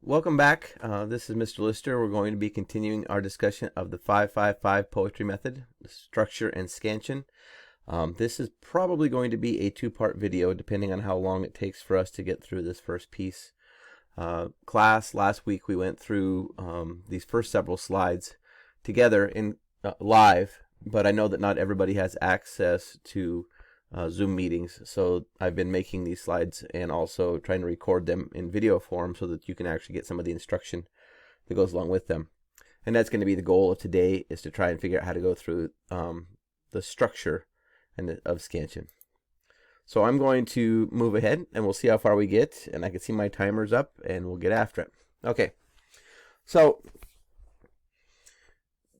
welcome back. This is Mr. Lister. We're going to be continuing our discussion of the 555 poetry method, the structure and scansion. This is probably going to be a two-part video depending on how long it takes for us to get through this first piece. Last week we went through these first several slides together in live, but I know that not everybody has access to Zoom meetings, so I've been making these slides and also trying to record them in video form so that you can actually get some of the instruction that goes along with them. And that's going to be the goal of today, is to try and figure out how to go through the structure of Scansion. So I'm going to move ahead and we'll see how far we get, and I can see my timer's up and we'll get after it. Okay, so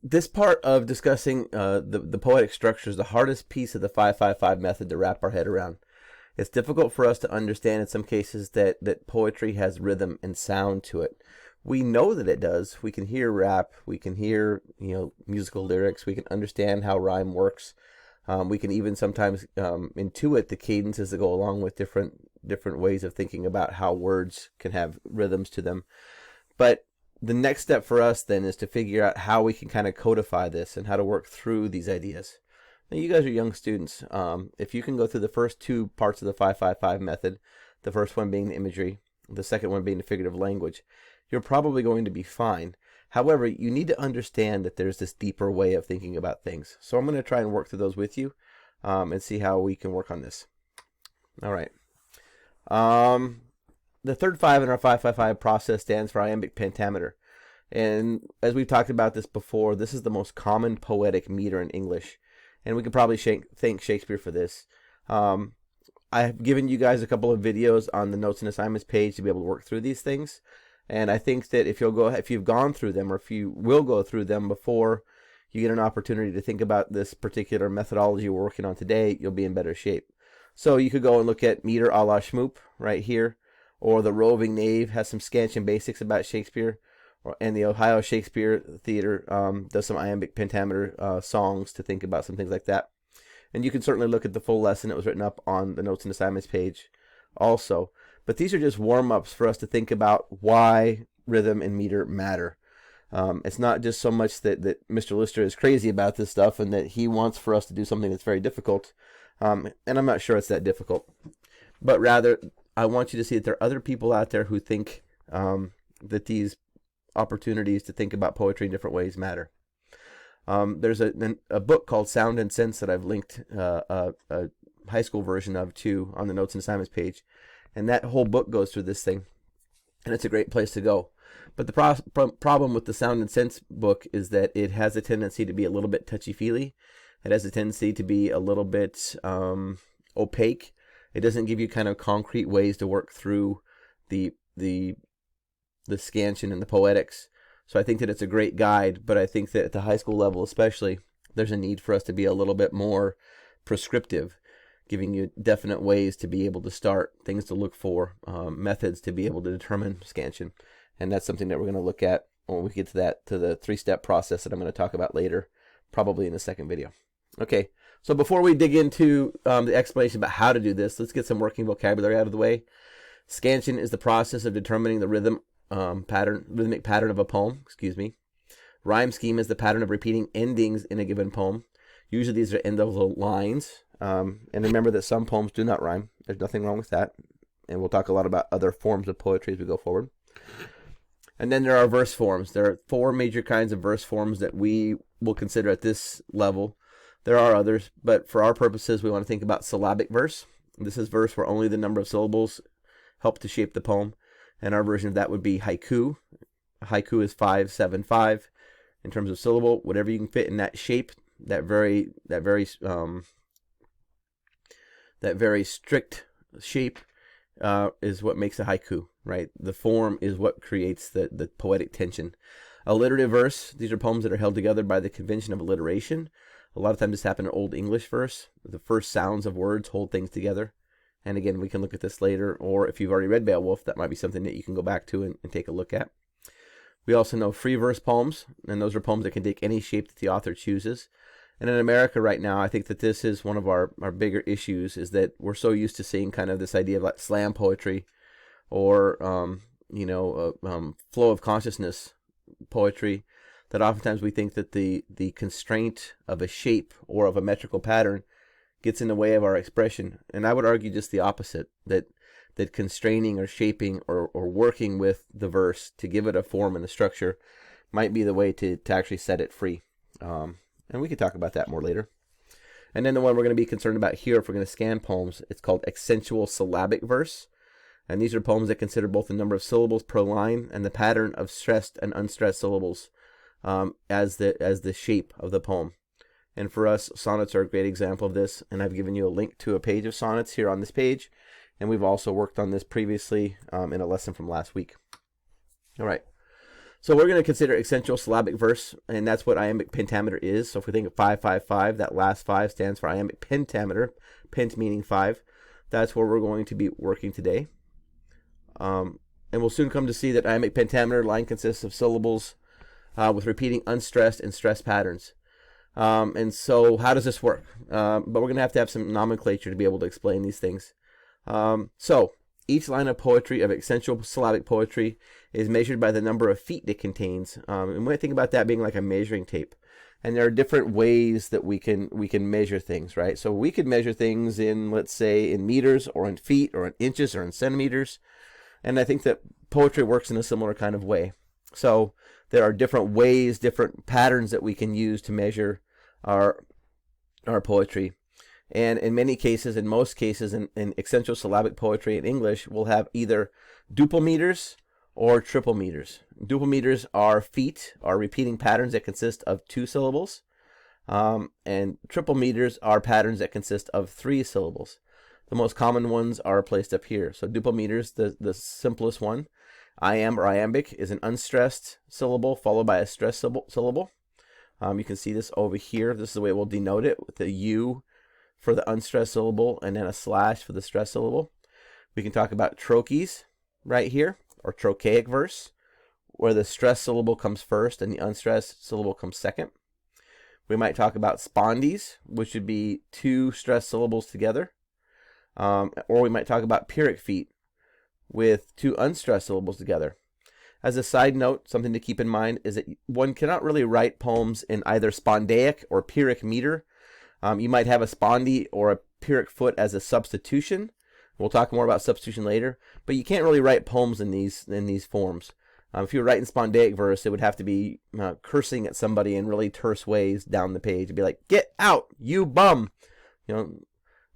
this part of discussing the poetic structure is the hardest piece of the 555 method to wrap our head around. It's difficult for us to understand in some cases that poetry has rhythm and sound to it. We know that it does. We can hear rap, we can hear musical lyrics, we can understand how rhyme works. We can even sometimes intuit the cadences that go along with different ways of thinking about how words can have rhythms to them. But the next step for us then is to figure out how we can kind of codify this and how to work through these ideas. Now, you guys are young students. If you can go through the first two parts of the 555 method, the first one being the imagery, the second one being the figurative language, you're probably going to be fine. However, you need to understand that there's this deeper way of thinking about things. So I'm going to try and work through those with you and see how we can work on this. All right. The third 5 in our 555 process stands for Imbic Pentameter. And as we've talked about this before, this is the most common poetic meter in English. And we could probably thank Shakespeare for this. I have given you guys a couple of videos on the notes and assignments page to be able to work through these things. And I think that if you've gone through them, or if you will go through them before you get an opportunity to think about this particular methodology we're working on today, you'll be in better shape. So you could go and look at Meter a la Schmoop right here. Or The Roving Knave has some Scansion basics about Shakespeare, and the Ohio Shakespeare Theater does some iambic pentameter songs to think about some things like that. And you can certainly look at the full lesson that was written up on the Notes and Assignments page also. But these are just warm-ups for us to think about why rhythm and meter matter. It's not just so much that Mr. Lister is crazy about this stuff and that he wants for us to do something that's very difficult. And I'm not sure it's that difficult. But rather, I want you to see that there are other people out there who think that these opportunities to think about poetry in different ways matter. There's a book called Sound and Sense that I've linked a high school version of too on the Notes and Assignments page. And that whole book goes through this thing. And it's a great place to go. But the problem with the Sound and Sense book is that it has a tendency to be a little bit touchy-feely. It has a tendency to be a little bit opaque. It doesn't give you kind of concrete ways to work through the scansion and the poetics. So I think that it's a great guide, but I think that at the high school level especially, there's a need for us to be a little bit more prescriptive, giving you definite ways to be able to start, things to look for, methods to be able to determine scansion. And that's something that we're going to look at when we get to the 3-step process that I'm going to talk about later, probably in the second video. Okay, so before we dig into the explanation about how to do this, let's get some working vocabulary out of the way. Scansion is the process of determining the rhythmic pattern of a poem. Rhyme scheme is the pattern of repeating endings in a given poem. Usually these are end of the lines. And remember that some poems do not rhyme. There's nothing wrong with that. And we'll talk a lot about other forms of poetry as we go forward. And then there are verse forms. There are 4 major kinds of verse forms that we will consider at this level. There are others, but for our purposes, we want to think about syllabic verse. This is verse where only the number of syllables help to shape the poem. And our version of that would be haiku. Haiku is 5-7-5 in terms of syllable. Whatever you can fit in that shape, that very strict shape is what makes a haiku, right? The form is what creates the poetic tension. Alliterative verse, these are poems that are held together by the convention of alliteration. A lot of times this happens in Old English verse. The first sounds of words hold things together. And again, we can look at this later, or if you've already read Beowulf, that might be something that you can go back to and take a look at. We also know free verse poems, and those are poems that can take any shape that the author chooses. And in America right now, I think that this is one of our bigger issues, is that we're so used to seeing kind of this idea of like slam poetry or flow of consciousness poetry, that oftentimes we think that the constraint of a shape or of a metrical pattern gets in the way of our expression. And I would argue just the opposite, that constraining or shaping or working with the verse to give it a form and a structure might be the way to actually set it free. And we could talk about that more later. And then the one we're going to be concerned about here, if we're going to scan poems, it's called Accentual Syllabic verse. And these are poems that consider both the number of syllables per line and the pattern of stressed and unstressed syllables as the shape of the poem. And for us, sonnets are a great example of this. And I've given you a link to a page of sonnets here on this page. And we've also worked on this previously in a lesson from last week. All right. So we're going to consider accentual syllabic verse, and that's what iambic pentameter is. So if we think of 555, that last 5 stands for iambic pentameter, pent meaning 5. That's where we're going to be working today. And we'll soon come to see that iambic pentameter line consists of syllables with repeating unstressed and stressed patterns. And so how does this work? But we're going to have some nomenclature to be able to explain these things. So each line of poetry, of accentual syllabic poetry, is measured by the number of feet it contains. And when I think about that being like a measuring tape, and there are different ways that we can measure things, right? So we could measure things in, let's say, in meters or in feet or in inches or in centimeters. And I think that poetry works in a similar kind of way. So there are different ways, different patterns that we can use to measure our poetry. And in many cases, in most cases, in accentual syllabic poetry in English, we'll have either duple meters or triple meters. Duple meters are feet, are repeating patterns that consist of 2 syllables. And triple meters are patterns that consist of 3 syllables. The most common ones are placed up here. So duple meters, the simplest one, iamb or iambic, is an unstressed syllable followed by a stressed syllable. You can see this over here. This is the way we'll denote it, with the U for the unstressed syllable and then a slash for the stressed syllable. We can talk about trochees right here, or trochaic verse, where the stressed syllable comes first and the unstressed syllable comes second. We might talk about spondies, which would be 2 stressed syllables together. Or we might talk about pyrrhic feet with 2 unstressed syllables together. As a side note, something to keep in mind is that one cannot really write poems in either spondaic or pyrrhic meter. You might have a spondee or a pyrrhic foot as a substitution. We'll talk more about substitution later, but you can't really write poems in these forms. If you were writing spondaic verse, it would have to be cursing at somebody in really terse ways down the page. It'd be like, "Get out, you bum!"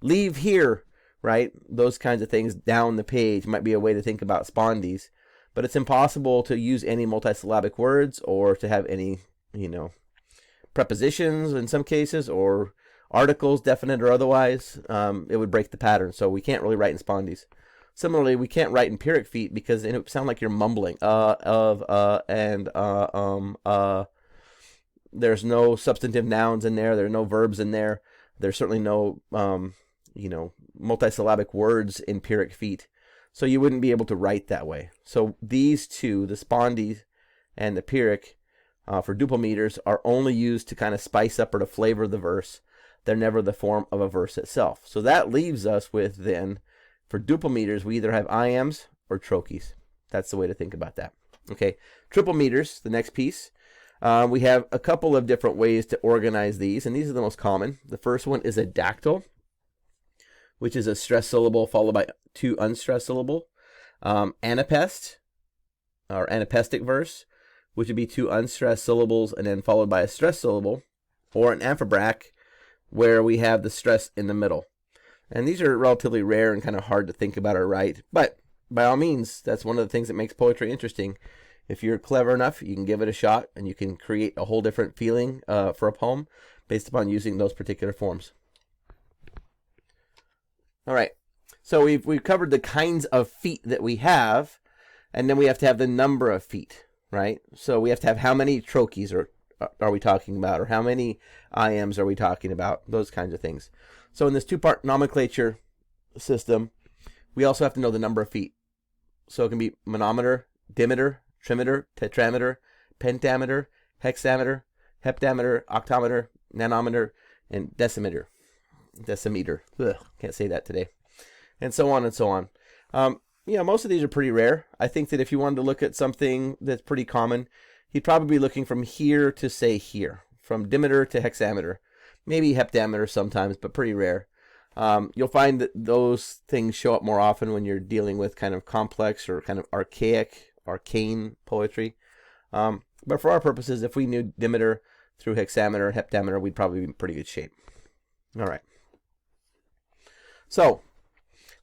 Leave here, right? Those kinds of things down the page might be a way to think about spondies. But it's impossible to use any multisyllabic words or to have any, prepositions in some cases, or articles, definite or otherwise. It would break the pattern, so we can't really write in spondies. Similarly, we can't write in pyrrhic feet because it would sound like you're mumbling. There's no substantive nouns in there. There are no verbs in there. There's certainly no, multisyllabic words in pyrrhic feet. So you wouldn't be able to write that way. So these two, the spondee and the pyrrhic, for duple meters, are only used to kind of spice up or to flavor the verse. They're never the form of a verse itself. So that leaves us with, then, for duple meters, we either have iambs or trochees. That's the way to think about that. Okay, triple meters, the next piece. We have a couple of different ways to organize these, and these are the most common. The first one is a dactyl, which is a stressed syllable followed by 2 unstressed syllables. Anapest, or anapestic verse, which would be 2 unstressed syllables and then followed by a stressed syllable. Or an amphibrach, where we have the stress in the middle. And these are relatively rare and kind of hard to think about or write. But by all means, that's one of the things that makes poetry interesting. If you're clever enough, you can give it a shot and you can create a whole different feeling for a poem based upon using those particular forms. All right, so we've covered the kinds of feet that we have, and then we have to have the number of feet, right? So we have to have how many trochees are we talking about, or how many iambs are we talking about, those kinds of things. So in this 2-part nomenclature system, we also have to know the number of feet. So it can be monometer, dimeter, trimeter, tetrameter, pentameter, hexameter, heptameter, octameter, nanometer, and decimeter. Ugh, can't say that today. And so on and so on. Yeah, most of these are pretty rare. I think that if you wanted to look at something that's pretty common, you'd probably be looking from here to say here, from dimeter to hexameter, maybe heptameter sometimes, but pretty rare. You'll find that those things show up more often when you're dealing with kind of complex or kind of arcane poetry. But for our purposes, if we knew dimeter through hexameter and heptameter, we'd probably be in pretty good shape. All right. So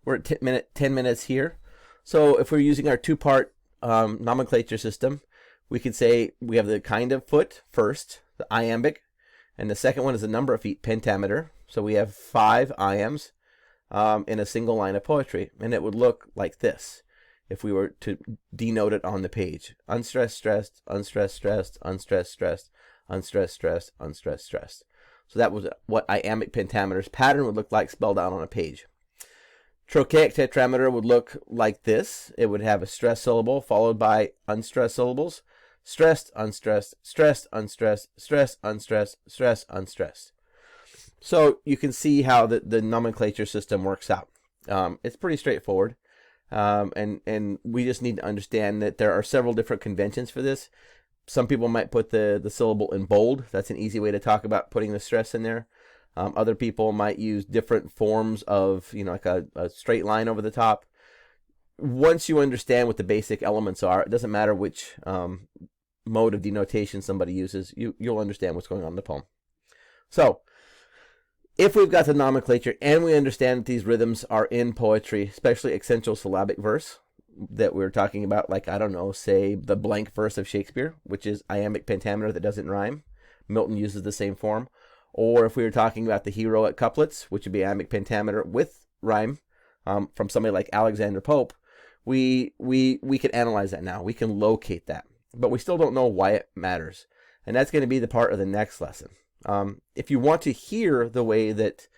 we're at 10 minutes here. So if we're using our two-part nomenclature system, we could say we have the kind of foot first, the iambic, and the second one is the number of feet, pentameter. So we have 5 iambs in a single line of poetry, and it would look like this if we were to denote it on the page. Unstressed, stressed, unstressed, stressed, unstressed, stressed, unstressed, stressed, unstressed, stressed. So that was what iambic pentameter's pattern would look like spelled out on a page. Trochaic tetrameter would look like this. It would have a stressed syllable followed by unstressed syllables. Stressed, unstressed, stressed, unstressed, stressed, unstressed, stressed, unstressed. So you can see how the nomenclature system works out. It's pretty straightforward. And we just need to understand that there are several different conventions for this. Some people might put the syllable in bold. That's an easy way to talk about putting the stress in there. Other people might use different forms of, like a straight line over the top. Once you understand what the basic elements are, it doesn't matter which mode of denotation somebody uses, you'll understand what's going on in the poem. So, if we've got the nomenclature and we understand that these rhythms are in poetry, especially accentual syllabic verse that we're talking about, like, I don't know, say the blank verse of Shakespeare, which is iambic pentameter that doesn't rhyme. Milton uses the same form. Or if we were talking about the heroic couplets, which would be iambic pentameter with rhyme from somebody like Alexander Pope, we can analyze that now. We can locate that. But we still don't know why it matters. And that's going to be the part of the next lesson. If you want to hear the way that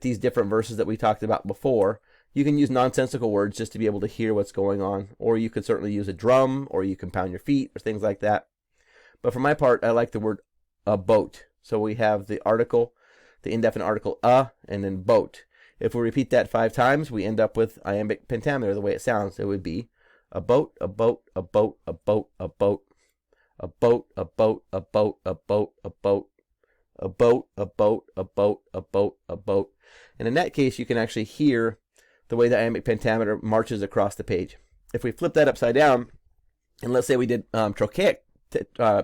these different verses that we talked about before, you can use nonsensical words just to be able to hear what's going on. Or you could certainly use a drum, or you can pound your feet, or things like that. But for my part, I like the word a boat. So we have the article, the indefinite article and then boat. If we repeat that 5 times, we end up with iambic pentameter, the way it sounds. It would be a boat, a boat, a boat, a boat, a boat, a boat, a boat, a boat, a boat, a boat, a boat, a boat, a boat, a boat, a boat. And in that case, you can actually hear the way the iambic pentameter marches across the page. If we flip that upside down, and let's say we did trochaic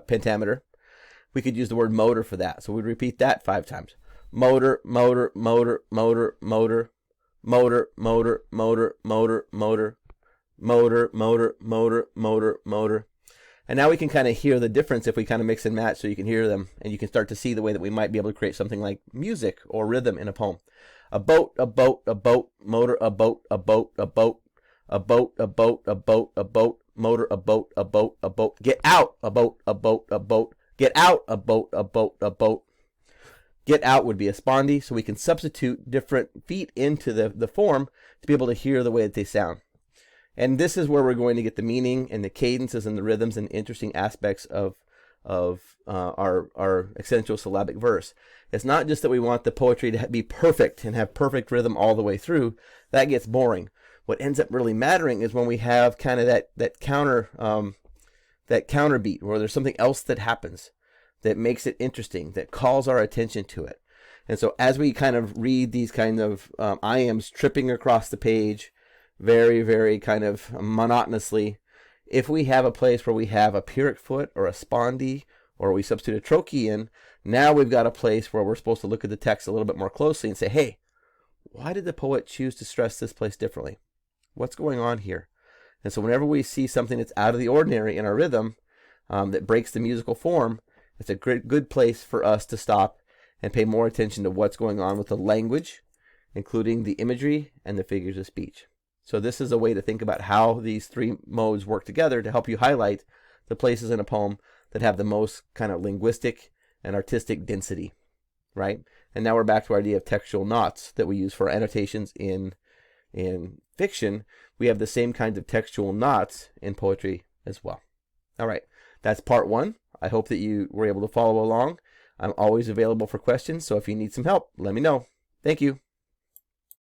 pentameter, we could use the word motor for that. So we'd repeat that 5 times. Motor, motor, motor, motor, motor, motor, motor, motor, motor, motor, motor, motor, motor, motor, motor. And now we can kind of hear the difference if we kind of mix and match, so you can hear them and you can start to see the way that we might be able to create something like music or rhythm in a poem. A boat, a boat, a boat, motor, a boat, a boat, a boat, a boat, a boat, a boat, a boat, motor, a boat, a boat, a boat. Get out, a boat, a boat, a boat. Get out, a boat, a boat, a boat. Get out would be a spondy, so we can substitute different feet into the form to be able to hear the way that they sound. And this is where we're going to get the meaning and the cadences and the rhythms and interesting aspects of our accentual syllabic verse. It's not just that we want the poetry to be perfect and have perfect rhythm all the way through. That gets boring. What ends up really mattering is when we have kind of that counter beat, where there's something else that happens that makes it interesting, that calls our attention to it. And so as we kind of read these kind of iambs tripping across the page very, very kind of monotonously, if we have a place where we have a pyrrhic foot or a spondy, or we substitute a trochee in, now we've got a place where we're supposed to look at the text a little bit more closely and say, hey, why did the poet choose to stress this place differently? What's going on here? And so whenever we see something that's out of the ordinary in our rhythm, that breaks the musical form, it's a good place for us to stop and pay more attention to what's going on with the language, including the imagery and the figures of speech. So this is a way to think about how these 3 modes work together to help you highlight the places in a poem that have the most kind of linguistic and artistic density, right? And now we're back to our idea of textual knots that we use for annotations in fiction. We have the same kinds of textual knots in poetry as well. All right, that's part 1. I hope that you were able to follow along. I'm always available for questions, so if you need some help, let me know. Thank you.